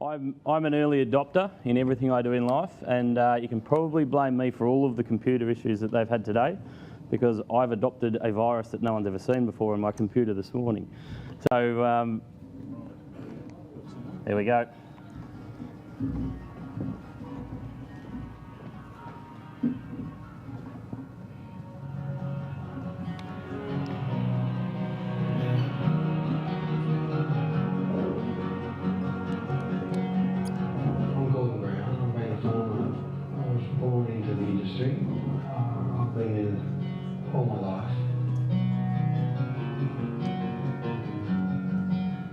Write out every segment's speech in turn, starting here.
I'm an early adopter in everything I do in life, and you can probably blame me for all of the computer issues that they've had today, because I've adopted a virus that no one's ever seen before in my computer this morning. So there we go. I've been in it all my life.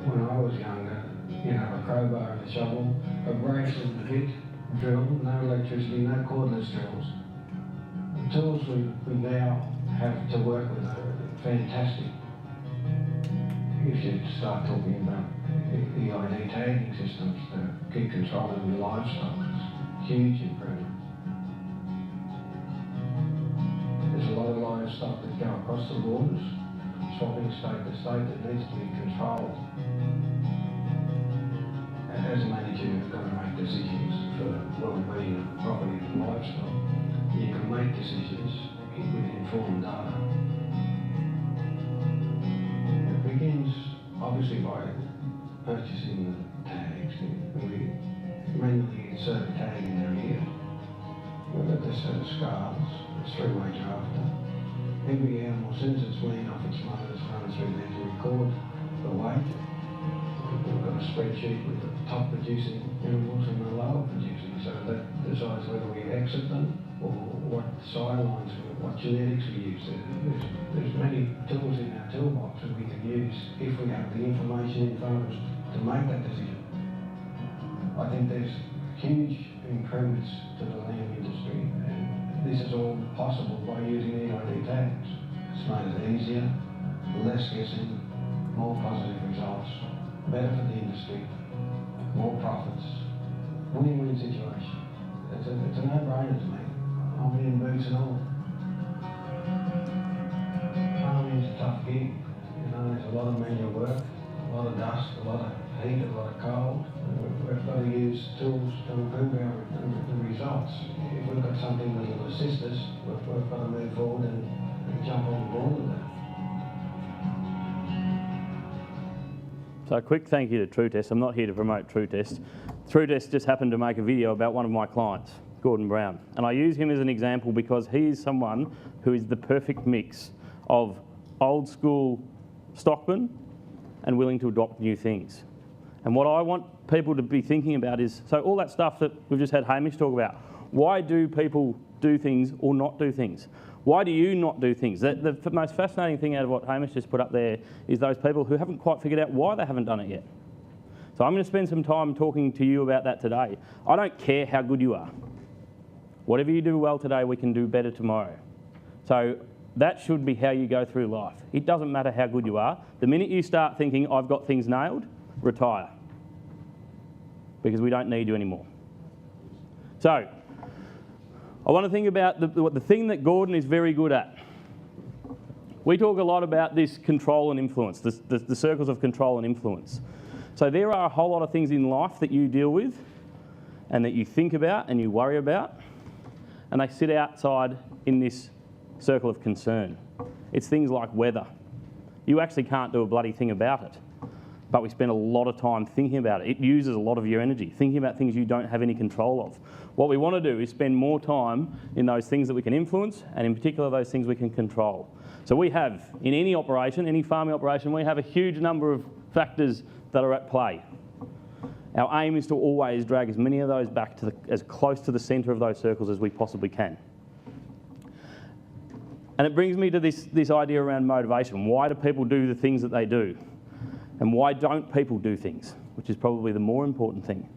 When I was younger, a crowbar and a shovel, a brace and a bit, drill, no electricity, no cordless drills. The tools we now have to work with are fantastic. If you start talking about the ID tagging systems to keep control of your livestock, it's huge improvement. There's a lot of livestock that go across the borders, swapping state to state, that needs to be controlled. As a manager, you've got to make decisions for the well-being of property and livestock. You can make decisions with informed data. It begins obviously by purchasing the tags. We manually insert a tag in their ear. We've got this set of scales. It's three-way drafter. Every animal, as soon as it's weaned off its mother, it's run through there to record the weight. We've got a spreadsheet with the top producing animals and the lower producing, so that decides whether we exit them or what sidelines, what genetics we use. There's many tools in our toolbox that we can use if we have the information in front of us to make that decision. I think there's huge improvements to the lamb industry, and this is all possible by using EID tags. It's made it easier, less guessing, more positive results, better for the industry, more profits, win-win situation. It's a no-brainer to me. I'm in boots and all. Farming's a tough gig. There's a lot of manual work, a lot of dust, a lot of heat, a lot of cold. We've got to use tools to improve the results. If we've got something that will assist us, we've got to move forward and jump on board with that. So a quick thank you to TrueTest. I'm not here to promote TrueTest. TrueTest just happened to make a video about one of my clients, Gordon Brown. And I use him as an example because he is someone who is the perfect mix of old school stockman and willing to adopt new things. And what I want people to be thinking about is, so all that stuff that we've just had Hamish talk about, why do people do things or not do things? Why do you not do things? The most fascinating thing out of what Hamish just put up there is those people who haven't quite figured out why they haven't done it yet. So I'm going to spend some time talking to you about that today. I don't care how good you are. Whatever you do well today, we can do better tomorrow. So that should be how you go through life. It doesn't matter how good you are. The minute you start thinking, I've got things nailed, retire. Because we don't need you anymore. So I want to think about the thing that Gordon is very good at. We talk a lot about this control and influence, the circles of control and influence. So there are a whole lot of things in life that you deal with and that you think about and you worry about, and they sit outside in this circle of concern. It's things like weather. You actually can't do a bloody thing about it, but we spend a lot of time thinking about it. It uses a lot of your energy, thinking about things you don't have any control of. What we want to do is spend more time in those things that we can influence, and in particular those things we can control. So we have, in any operation, any farming operation, we have a huge number of factors that are at play. Our aim is to always drag as many of those back to as close to the centre of those circles as we possibly can. And it brings me to this idea around motivation. Why do people do the things that they do? And why don't people do things? Which is probably the more important thing.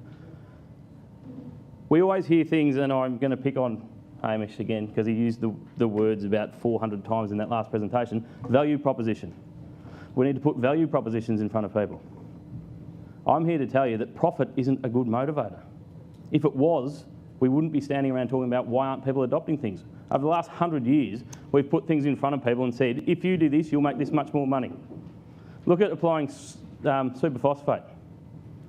We always hear things, and I'm going to pick on Hamish again because he used the words about 400 times in that last presentation, value proposition. We need to put value propositions in front of people. I'm here to tell you that profit isn't a good motivator. If it was, we wouldn't be standing around talking about why aren't people adopting things. Over the last 100 years, we've put things in front of people and said, if you do this, you'll make this much more money. Look at applying superphosphate.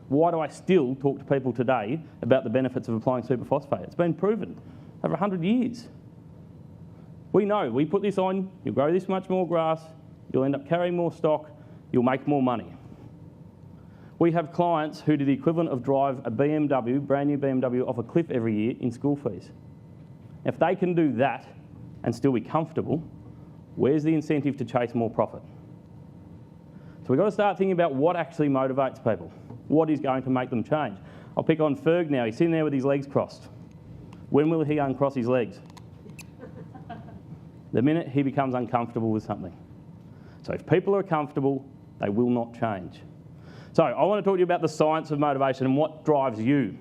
Why do I still talk to people today about the benefits of applying superphosphate? It's been proven over 100 years. We know, we put this on, you'll grow this much more grass, you'll end up carrying more stock, you'll make more money. We have clients who do the equivalent of drive a BMW, brand new BMW, off a cliff every year in school fees. If they can do that and still be comfortable, where's the incentive to chase more profit? So we've got to start thinking about what actually motivates people. What is going to make them change? I'll pick on Ferg now. He's sitting there with his legs crossed. When will he uncross his legs? The minute he becomes uncomfortable with something. So if people are comfortable, they will not change. So I want to talk to you about the science of motivation and what drives you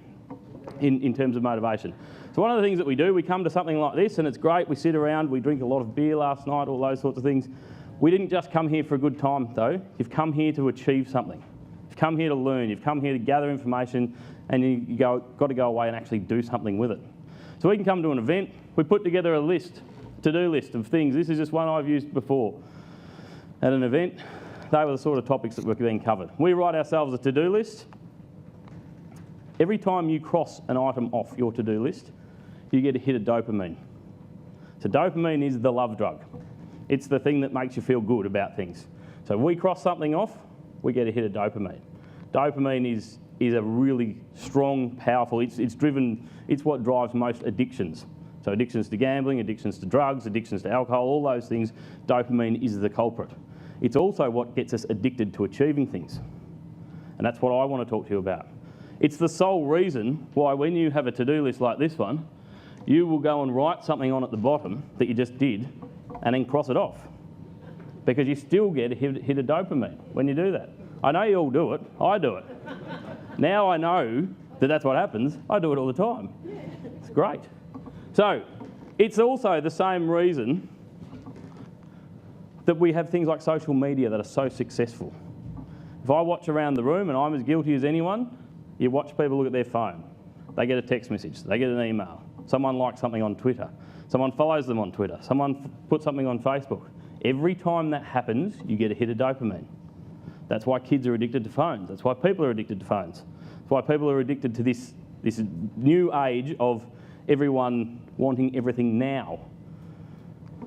in terms of motivation. So one of the things that we do, we come to something like this and it's great, we sit around, we drink a lot of beer last night, all those sorts of things. We didn't just come here for a good time though, you've come here to achieve something. You've come here to learn, you've come here to gather information and you got to go away and actually do something with it. So we can come to an event, we put together a list, to-do list of things. This is just one I've used before. At an event, they were the sort of topics that were being covered. We write ourselves a to-do list. Every time you cross an item off your to-do list, you get a hit of dopamine. So dopamine is the love drug. It's the thing that makes you feel good about things. So if we cross something off, we get a hit of dopamine. Dopamine is a really strong, powerful, it's what drives most addictions. So addictions to gambling, addictions to drugs, addictions to alcohol, all those things, dopamine is the culprit. It's also what gets us addicted to achieving things. And that's what I want to talk to you about. It's the sole reason why when you have a to-do list like this one, you will go and write something on at the bottom that you just did and then cross it off. Because you still get a hit of dopamine when you do that. I know you all do it, I do it. Now I know that that's what happens, I do it all the time. It's great. So, it's also the same reason that we have things like social media that are so successful. If I watch around the room and I'm as guilty as anyone, you watch people look at their phone. They get a text message, they get an email, someone likes something on Twitter, someone follows them on Twitter, someone puts something on Facebook. Every time that happens, you get a hit of dopamine. That's why kids are addicted to phones. That's why people are addicted to phones. That's why people are addicted to this new age of everyone wanting everything now.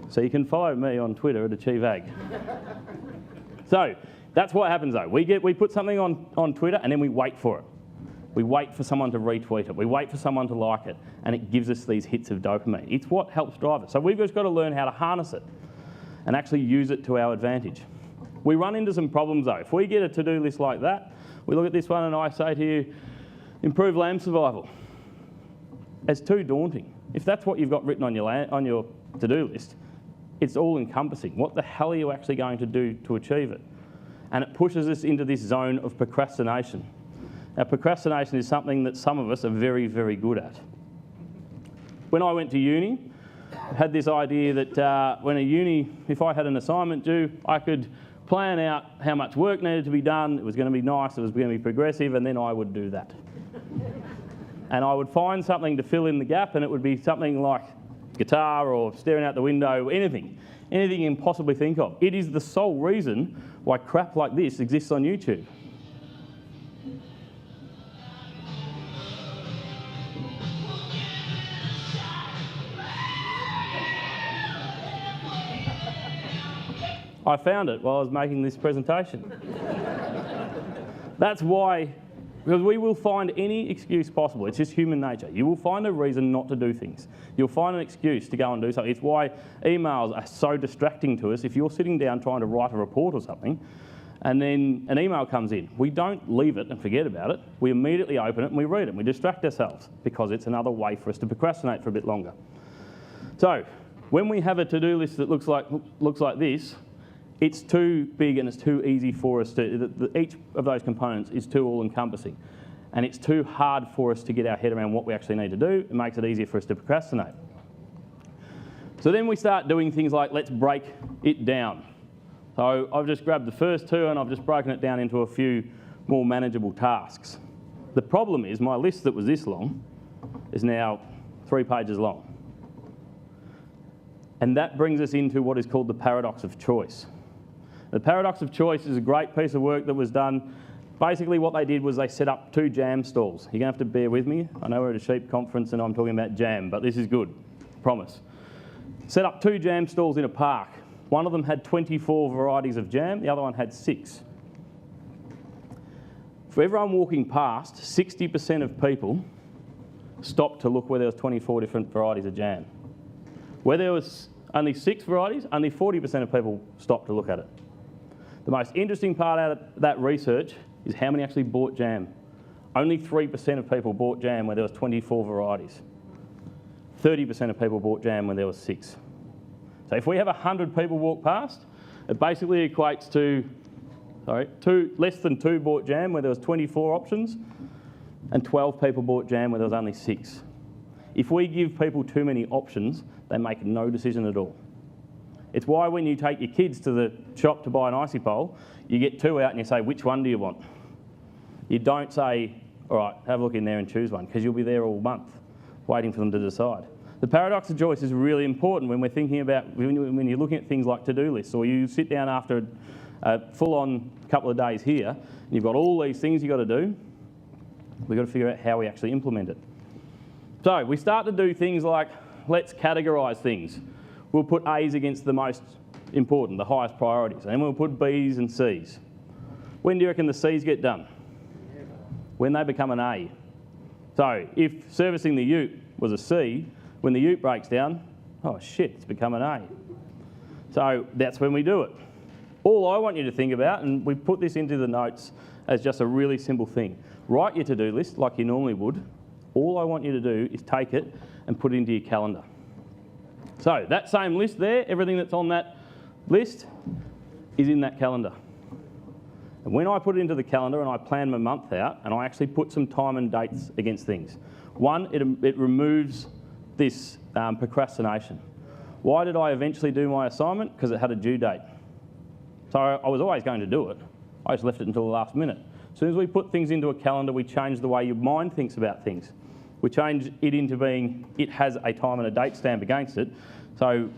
So you can follow me on Twitter at AchieveAg. So that's what happens though. We put something on Twitter and then we wait for it. We wait for someone to retweet it. We wait for someone to like it, and it gives us these hits of dopamine. It's what helps drive it. So we've just got to learn how to harness it and actually use it to our advantage. We run into some problems though. If we get a to-do list like that, we look at this one and I say to you, improve lamb survival. It's too daunting. If that's what you've got written on your to-do list, it's all encompassing. What the hell are you actually going to do to achieve it? And it pushes us into this zone of procrastination. Now, procrastination is something that some of us are very, very good at. When I went to uni, I had this idea that if I had an assignment due, I could plan out how much work needed to be done, it was going to be nice, it was going to be progressive, and then I would do that. And I would find something to fill in the gap, and it would be something like guitar or staring out the window, anything you can possibly think of. It is the sole reason why crap like this exists on YouTube. I found it while I was making this presentation. That's why, because we will find any excuse possible. It's just human nature. You will find a reason not to do things. You'll find an excuse to go and do something. It's why emails are so distracting to us. If you're sitting down trying to write a report or something, and then an email comes in, we don't leave it and forget about it. We immediately open it and we read it. And we distract ourselves because it's another way for us to procrastinate for a bit longer. So when we have a to-do list that looks like this, it's too big and it's too easy for us to, each of those components is too all-encompassing. And it's too hard for us to get our head around what we actually need to do. It makes it easier for us to procrastinate. So then we start doing things like, let's break it down. So I've just grabbed the first two and I've just broken it down into a few more manageable tasks. The problem is my list that was this long is now 3 pages long. And that brings us into what is called the paradox of choice. The paradox of choice is a great piece of work that was done Basically what they did was they set up 2 jam stalls. You're going to have to bear with me. I know we're at a sheep conference and I'm talking about jam, but this is good, promise. Set up 2 jam stalls in a park. One of them had 24 varieties of jam, the other one had 6. For everyone walking past, 60% of people stopped to look where there was 24 different varieties of jam. Where there was only 6 varieties, only 40% of people stopped to look at it. The most interesting part out of that research is how many actually bought jam. Only 3% of people bought jam where there was 24 varieties. 30% of people bought jam when there was 6. So if we have 100 people walk past, it basically equates to, less than 2 bought jam where there was 24 options, and 12 people bought jam where there was only 6. If we give people too many options, they make no decision at all. It's why when you take your kids to the shop to buy an icy pole, you get 2 out and you say, which one do you want? You don't say, all right, have a look in there and choose one, because you'll be there all month waiting for them to decide. The paradox of choice is really important when we're thinking about, when you're looking at things like to-do lists, or you sit down after a full-on couple of days here, and you've got all these things you've got to do. We've got to figure out how we actually implement it. So we start to do things like, let's categorise things. We'll put A's against the most important, the highest priorities, and then we'll put B's and C's. When do you reckon the C's get done? When they become an A. So if servicing the ute was a C, when the ute breaks down, oh shit, it's become an A. So that's when we do it. All I want you to think about, and we put this into the notes as just a really simple thing. Write your to-do list like you normally would. All I want you to do is take it and put it into your calendar. So that same list there, everything that's on that list is in that calendar. And when I put it into the calendar and I plan my month out and I actually put some time and dates against things, one, it removes this procrastination. Why did I eventually do my assignment? Because it had a due date. So I was always going to do it. I just left it until the last minute. As soon as we put things into a calendar, we change the way your mind thinks about things. We change it into being, it has a time and a date stamp against it, so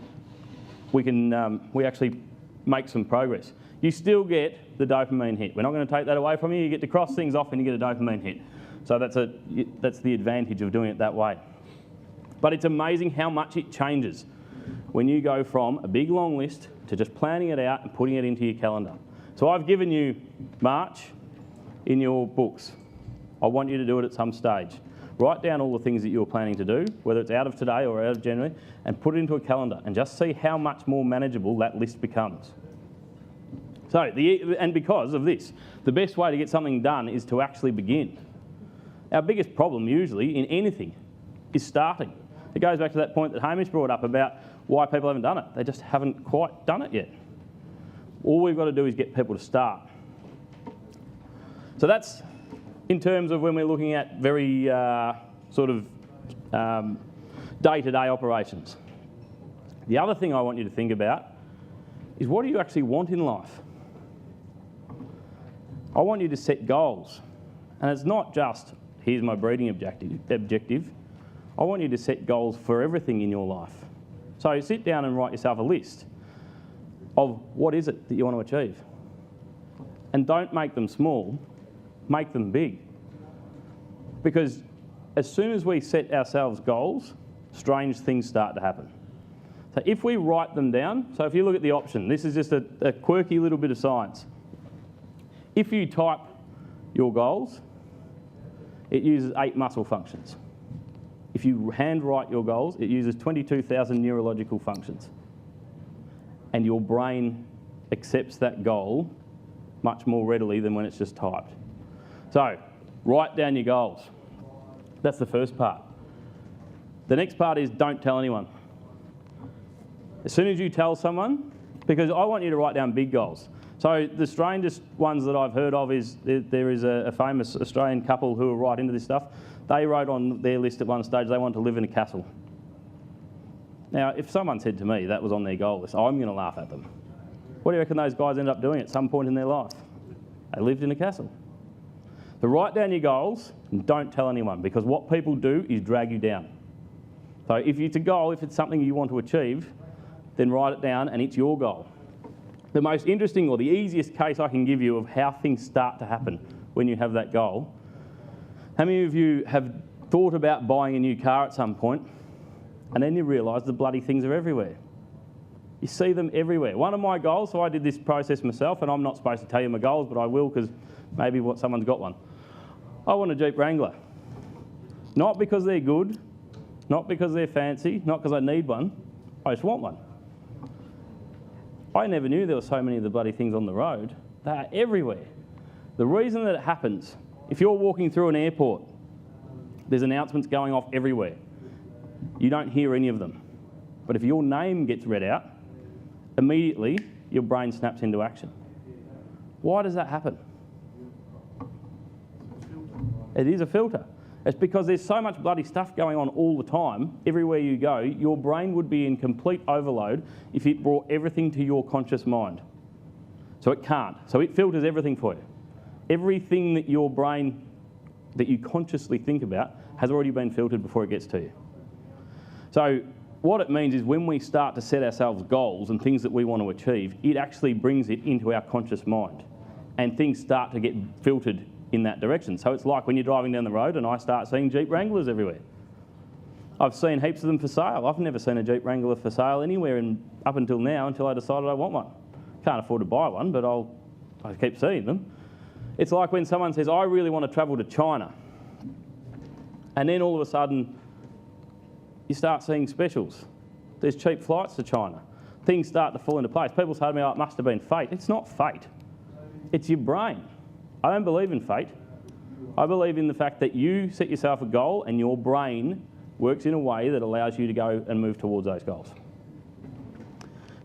we actually make some progress. You still get the dopamine hit. We're not going to take that away from you. You get to cross things off and you get a dopamine hit. So that's the advantage of doing it that way. But it's amazing how much it changes when you go from a big long list to just planning it out and putting it into your calendar. So I've given you March in your books. I want you to do it at some stage. Write down all the things that you're planning to do, whether it's out of today or out of January, and put it into a calendar and just see how much more manageable that list becomes. So, and because of this, the best way to get something done is to actually begin. Our biggest problem usually in anything is starting. It goes back to that point that Hamish brought up about why people haven't done it. They just haven't quite done it yet. All we've got to do is get people to start. So that's in terms of when we're looking at very day-to-day operations. The other thing I want you to think about is, what do you actually want in life? I want you to set goals. And it's not just, here's my breeding objective. I want you to set goals for everything in your life. So sit down and write yourself a list of what is it that you want to achieve. And don't make them small, make them big. Because as soon as we set ourselves goals, strange things start to happen. So if we write them down, so if you look at the option, this is just a quirky little bit of science. If you type your goals, it uses 8 muscle functions. If you handwrite your goals, it uses 22,000 neurological functions. And your brain accepts that goal much more readily than when it's just typed. So, write down your goals. That's the first part. The next part is, don't tell anyone. As soon as you tell someone, because I want you to write down big goals. So the strangest ones that I've heard of is, there is a famous Australian couple who are right into this stuff. They wrote on their list at one stage they want to live in a castle. Now, if someone said to me that was on their goal list, I'm going to laugh at them. What do you reckon those guys end up doing at some point in their life? They lived in a castle. So write down your goals and don't tell anyone, because what people do is drag you down. So if it's a goal, if it's something you want to achieve, then write it down and it's your goal. The most interesting or the easiest case I can give you of how things start to happen when you have that goal. How many of you have thought about buying a new car at some point and then you realise the bloody things are everywhere? You see them everywhere. One of my goals, so I did this process myself, and I'm not supposed to tell you my goals, but I will because maybe someone's got one. I want a Jeep Wrangler. Not because they're good, not because they're fancy, not because I need one, I just want one. I never knew there were so many of the bloody things on the road. They are everywhere. The reason that it happens, if you're walking through an airport, there's announcements going off everywhere. You don't hear any of them. But if your name gets read out, immediately your brain snaps into action. Why does that happen? It is a filter. It's because there's so much bloody stuff going on all the time, everywhere you go, your brain would be in complete overload if it brought everything to your conscious mind. So it can't. So it filters everything for you. Everything that your brain, that you consciously think about, has already been filtered before it gets to you. So what it means is when we start to set ourselves goals and things that we want to achieve, it actually brings it into our conscious mind and things start to get filtered in that direction. So it's like when you're driving down the road and I start seeing Jeep Wranglers everywhere. I've seen heaps of them for sale. I've never seen a Jeep Wrangler for sale anywhere up until now, until I decided I want one. Can't afford to buy one, but I keep seeing them. It's like when someone says, I really want to travel to China. And then all of a sudden, you start seeing specials. There's cheap flights to China. Things start to fall into place. People say to me, oh, it must have been fate. It's not fate. It's your brain. I don't believe in fate. I believe in the fact that you set yourself a goal and your brain works in a way that allows you to go and move towards those goals.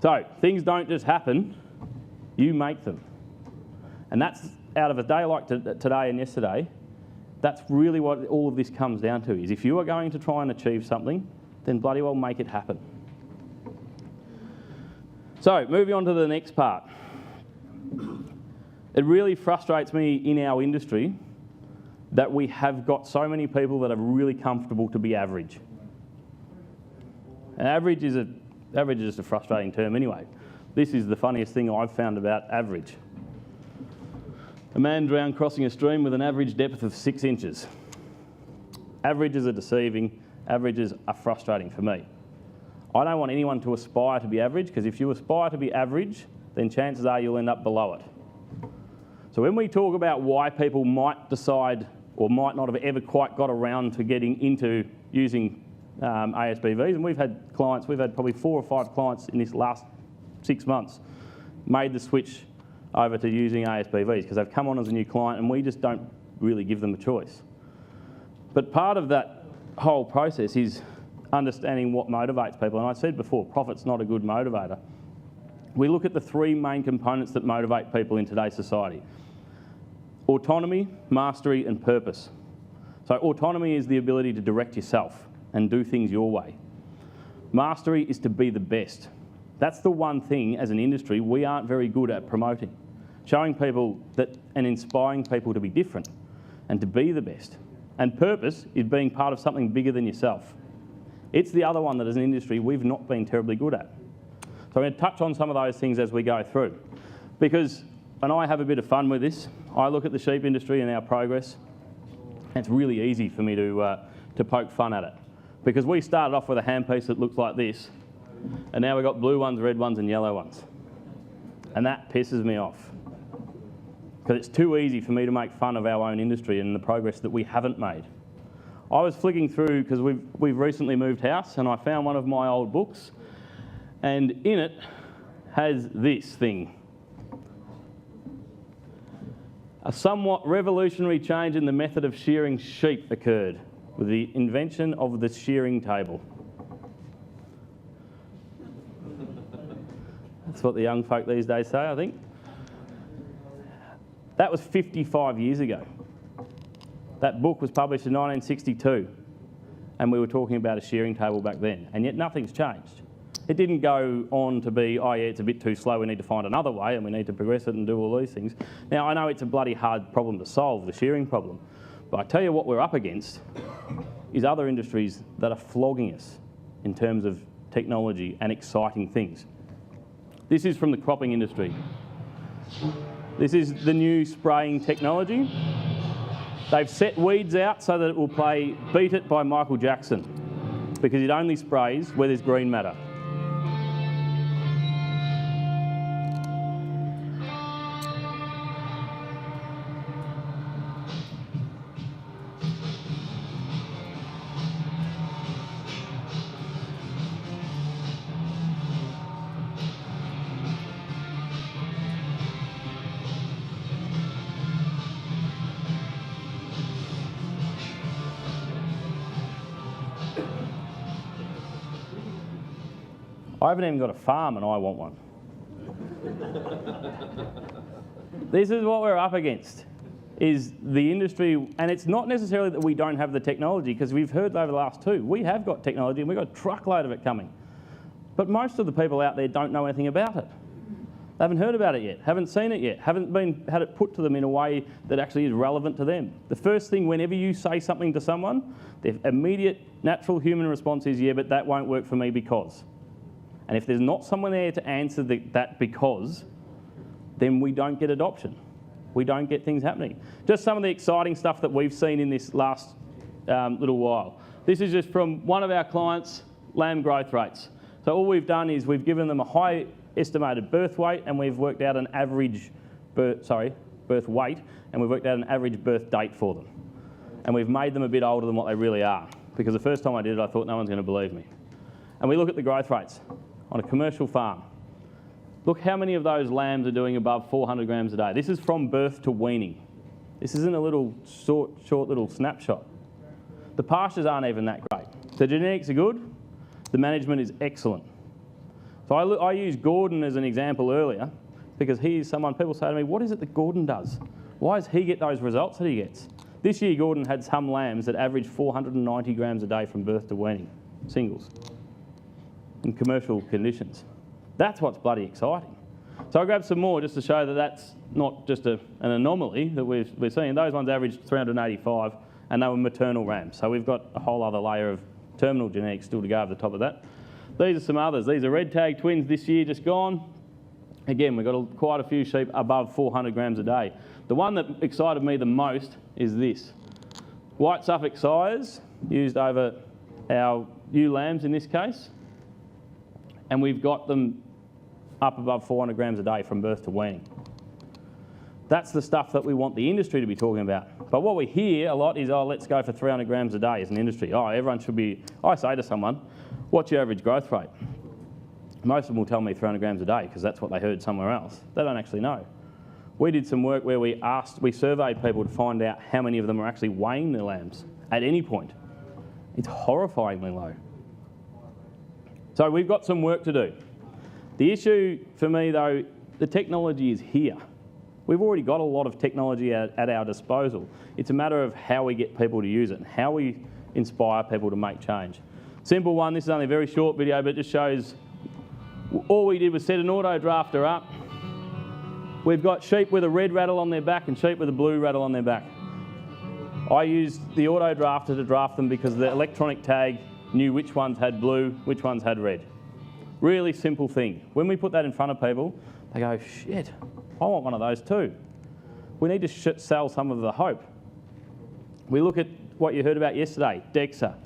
So things don't just happen, you make them. And that's out of a day like today and yesterday, that's really what all of this comes down to, is if you are going to try and achieve something, then bloody well make it happen. So moving on to the next part. It really frustrates me in our industry that we have got so many people that are really comfortable to be average. And average is just a frustrating term anyway. This is the funniest thing I've found about average. A man drowned crossing a stream with an average depth of 6 inches. Averages are deceiving, averages are frustrating for me. I don't want anyone to aspire to be average, because if you aspire to be average, then chances are you'll end up below it. So when we talk about why people might decide or might not have ever quite got around to getting into using ASBVs, and we've had probably 4 or 5 clients in this last 6 months made the switch over to using ASBVs because they've come on as a new client and we just don't really give them a choice. But part of that whole process is understanding what motivates people. And I said before, profit's not a good motivator. We look at the 3 main components that motivate people in today's society: autonomy, mastery, and purpose. So autonomy is the ability to direct yourself and do things your way. Mastery is to be the best. That's the one thing as an industry we aren't very good at promoting. Showing people that and inspiring people to be different and to be the best. And purpose is being part of something bigger than yourself. It's the other one that as an industry we've not been terribly good at. So I'm going to touch on some of those things as we go through. Because, and I have a bit of fun with this, I look at the sheep industry and our progress, and it's really easy for me to poke fun at it. Because we started off with a handpiece that looks like this, and now we've got blue ones, red ones, and yellow ones. And that pisses me off. Because it's too easy for me to make fun of our own industry and the progress that we haven't made. I was flicking through, because we've recently moved house, and I found one of my old books, and in it has this thing. A somewhat revolutionary change in the method of shearing sheep occurred with the invention of the shearing table. That's what the young folk these days say, I think. That was 55 years ago. That book was published in 1962, and we were talking about a shearing table back then, and yet nothing's changed. It didn't go on to be, oh yeah, it's a bit too slow, we need to find another way and we need to progress it and do all these things. Now, I know it's a bloody hard problem to solve, the shearing problem, but I tell you what we're up against is other industries that are flogging us in terms of technology and exciting things. This is from the cropping industry. This is the new spraying technology. They've set weeds out so that it will play Beat It by Michael Jackson, because it only sprays where there's green matter. I haven't even got a farm and I want one. This is what we're up against, is the industry, and it's not necessarily that we don't have the technology, because we've heard over the last two, we have got technology and we've got a truckload of it coming. But most of the people out there don't know anything about it. They haven't heard about it yet, haven't seen it yet, haven't had it put to them in a way that actually is relevant to them. The first thing, whenever you say something to someone, their immediate natural human response is, yeah, but that won't work for me because. And if there's not someone there to answer that because, then we don't get adoption. We don't get things happening. Just some of the exciting stuff that we've seen in this last little while. This is just from one of our clients, lamb growth rates. So all we've done is we've given them a high estimated birth weight, and we've worked out an average birth weight, and we've worked out an average birth date for them. And we've made them a bit older than what they really are, because the first time I did it, I thought no one's going to believe me. And we look at the growth rates on a commercial farm. Look how many of those lambs are doing above 400 grams a day. This is from birth to weaning. This isn't a little short little snapshot. The pastures aren't even that great. The genetics are good. The management is excellent. So I used Gordon as an example earlier, because he is someone, people say to me, what is it that Gordon does? Why does he get those results that he gets? This year Gordon had some lambs that averaged 490 grams a day from birth to weaning, singles, in commercial conditions. That's what's bloody exciting. So I grabbed some more just to show that that's not just an anomaly that we're seeing. Those ones averaged 385, and they were maternal rams. So we've got a whole other layer of terminal genetics still to go over the top of that. These are some others. These are red tag twins this year just gone. Again, we've got quite a few sheep above 400 grams a day. The one that excited me the most is this. White Suffolk sires used over our ewe lambs in this case. And we've got them up above 400 grams a day from birth to weaning. That's the stuff that we want the industry to be talking about. But what we hear a lot is, oh, let's go for 300 grams a day as an industry. Oh, everyone should be, I say to someone, what's your average growth rate? Most of them will tell me 300 grams a day because that's what they heard somewhere else. They don't actually know. We did some work where we surveyed people to find out how many of them are actually weighing their lambs at any point. It's horrifyingly low. So we've got some work to do. The issue for me though, the technology is here. We've already got a lot of technology at our disposal. It's a matter of how we get people to use it and how we inspire people to make change. Simple one, this is only a very short video, but it just shows all we did was set an auto drafter up. We've got sheep with a red rattle on their back and sheep with a blue rattle on their back. I used the auto drafter to draft them because the electronic tag knew which ones had blue, which ones had red. Really simple thing. When we put that in front of people, they go, shit, I want one of those too. We need to sell some of the hope. We look at what you heard about yesterday, DEXA.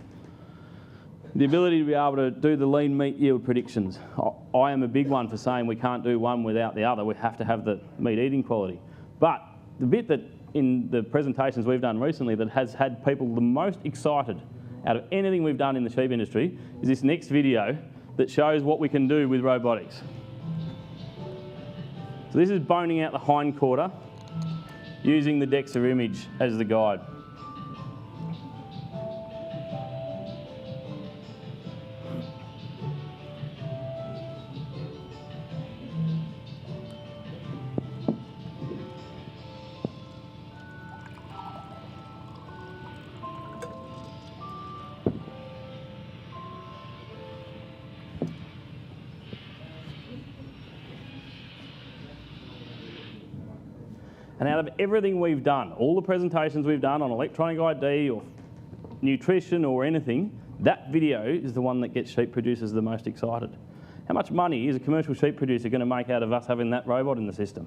The ability to be able to do the lean meat yield predictions. I am a big one for saying we can't do one without the other. We have to have the meat eating quality. But the bit that in the presentations we've done recently that has had people the most excited out of anything we've done in the sheep industry is this next video that shows what we can do with robotics. So this is boning out the hind quarter using the DEXA image as the guide. And out of everything we've done, all the presentations we've done on electronic ID or nutrition or anything, that video is the one that gets sheep producers the most excited. How much money is a commercial sheep producer going to make out of us having that robot in the system?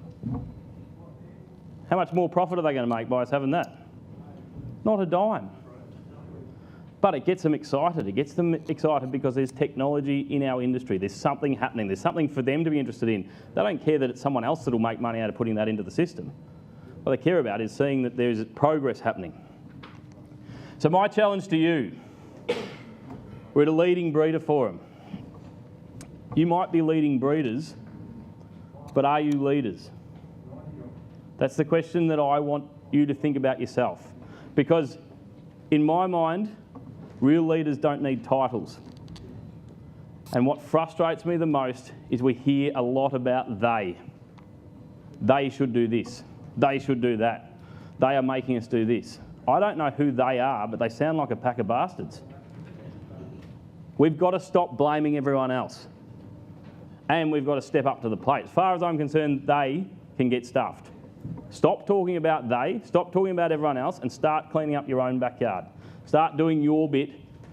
How much more profit are they going to make by us having that? Not a dime. But it gets them excited. It gets them excited because there's technology in our industry. There's something happening. There's something for them to be interested in. They don't care that it's someone else that'll make money out of putting that into the system. What they care about is seeing that there's progress happening. So my challenge to you, we're at a leading breeder forum. You might be leading breeders, but are you leaders? That's the question that I want you to think about yourself. Because in my mind, real leaders don't need titles. And what frustrates me the most is we hear a lot about they. They should do this. They should do that. They are making us do this. I don't know who they are, but they sound like a pack of bastards. We've got to stop blaming everyone else. And we've got to step up to the plate. As far as I'm concerned, they can get stuffed. Stop talking about they, stop talking about everyone else, and start cleaning up your own backyard. Start doing your bit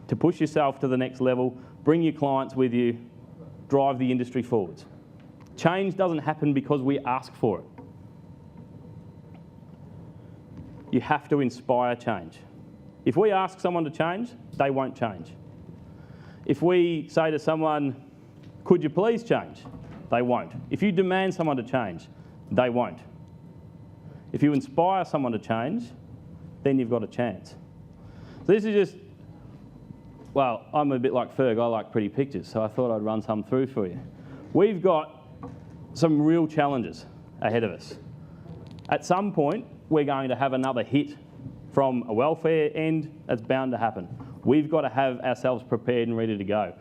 to push yourself to the next level, bring your clients with you, drive the industry forwards. Change doesn't happen because we ask for it. You have to inspire change. If we ask someone to change, they won't change. If we say to someone, could you please change? They won't. If you demand someone to change, they won't. If you inspire someone to change, then you've got a chance. So this is just, well, I'm a bit like Ferg, I like pretty pictures, so I thought I'd run some through for you. We've got some real challenges ahead of us. At some point, we're going to have another hit from a welfare end. That's bound to happen. We've got to have ourselves prepared and ready to go.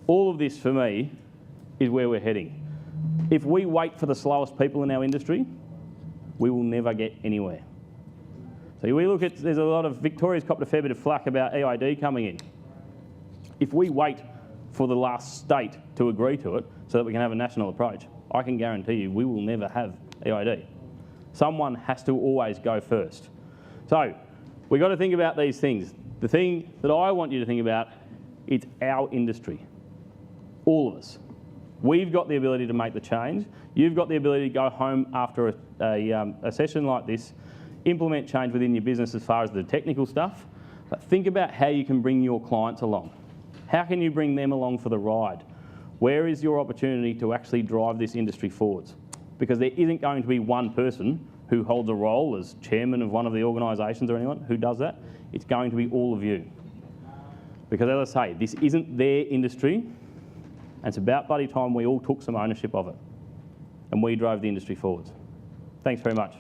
All of this, for me, is where we're heading. If we wait for the slowest people in our industry, we will never get anywhere. So we look at, there's a lot of, Victoria's copped a fair bit of flack about EID coming in. If we wait for the last state to agree to it so that we can have a national approach, I can guarantee you we will never have EID. Someone has to always go first. So we've got to think about these things. The thing that I want you to think about, it's our industry. All of us. We've got the ability to make the change. You've got the ability to go home after a session like this, implement change within your business as far as the technical stuff, but think about how you can bring your clients along. How can you bring them along for the ride? Where is your opportunity to actually drive this industry forwards? Because there isn't going to be one person who holds a role as chairman of one of the organisations or anyone who does that. It's going to be all of you. Because as I say, this isn't their industry, and it's about bloody time we all took some ownership of it and we drove the industry forwards. Thanks very much.